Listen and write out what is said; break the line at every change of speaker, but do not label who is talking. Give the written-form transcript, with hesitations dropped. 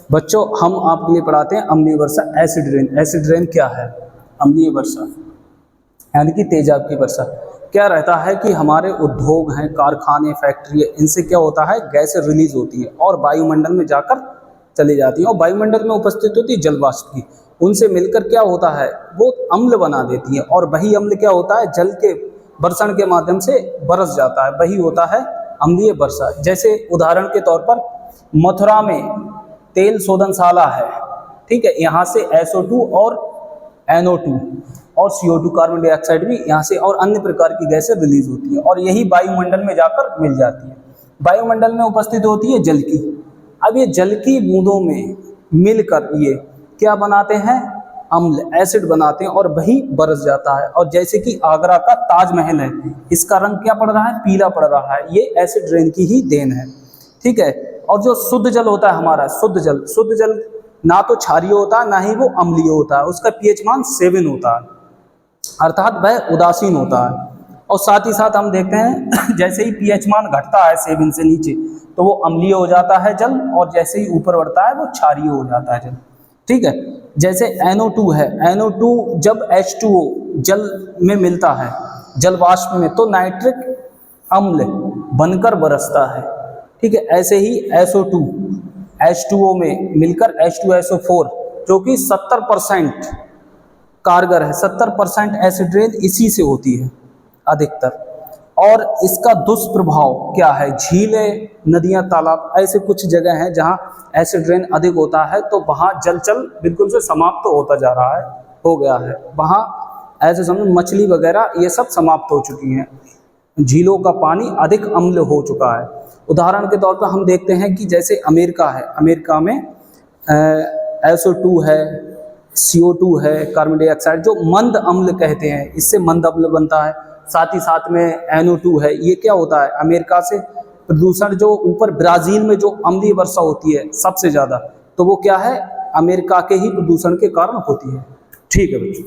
बच्चों हम आपके लिए पढ़ाते हैं अम्लीय वर्षा, एसिड रेन। एसिड रेन क्या है? अम्लीय वर्षा यानी कि तेजाब की वर्षा। क्या रहता है कि हमारे उद्योग हैं, कारखाने, फैक्ट्री, इनसे क्या होता है, गैस रिलीज होती है और वायुमंडल में जाकर चली जाती है और वायुमंडल में उपस्थित होती है जल वाष्प की, उनसे मिलकर क्या होता है, वो अम्ल बना देती है और वही अम्ल क्या होता है, जल के वर्षण के माध्यम से बरस जाता है, वही होता है अम्लीय वर्षा। जैसे उदाहरण के तौर पर मथुरा में तेल शोधनशाला है, ठीक है, यहाँ से SO2 और NO2 और CO2 कार्बन डाइऑक्साइड भी यहाँ से और अन्य प्रकार की गैसें रिलीज होती है और यही वायुमंडल में जाकर मिल जाती है। वायुमंडल में उपस्थित होती है जल की। अब ये जल की बूंदों में मिलकर ये क्या बनाते हैं, अम्ल, एसिड बनाते हैं और वही बरस जाता है। और जैसे कि आगरा का ताजमहल है, इसका रंग क्या पड़ रहा है, पीला पड़ रहा है, ये एसिड रेन की ही देन है, ठीक है। और जो शुद्ध जल होता है हमारा, शुद्ध जल ना तो क्षारीय होता है ना ही वो अम्लीय होता है, उसका pH मान 7 होता है, अर्थात वह उदासीन होता है। और साथ ही साथ हम देखते हैं जैसे ही pH मान घटता है 7 से नीचे तो वो अम्लीय हो जाता है जल, और जैसे ही ऊपर बढ़ता है वो क्षारीय हो जाता है जल, ठीक है। जैसे NO2 है, NO2 जब H2O जल में मिलता है, जल वाष्प में, तो नाइट्रिक अम्ल बनकर बरसता है, ठीक है। ऐसे ही SO2 H2O में मिलकर H2SO4 जो कि 70% कारगर है, 70% एसिड रेन इसी से होती है अधिकतर। और इसका दुष्प्रभाव क्या है, झीलें, नदियां, तालाब, ऐसे कुछ जगह हैं जहां एसिड रेन अधिक होता है तो वहां जलचल बिल्कुल से समाप्त तो होता जा रहा है, हो गया है, वहां ऐसे समझो मछली वगैरह ये सब समाप्त हो चुकी हैं, झीलों का पानी अधिक अम्ल हो चुका है। उदाहरण के तौर पर हम देखते हैं कि जैसे अमेरिका है, अमेरिका में SO2 है, CO2 है, कार्बन डाइऑक्साइड जो मंद अम्ल कहते हैं, इससे मंद अम्ल बनता है। साथ ही साथ में NO2 है, ये क्या होता है, अमेरिका से प्रदूषण जो ऊपर ब्राज़ील में जो अम्लीय वर्षा होती है सबसे ज़्यादा, तो वो क्या है, अमेरिका के ही प्रदूषण के कारण होती है, ठीक है बच्चों।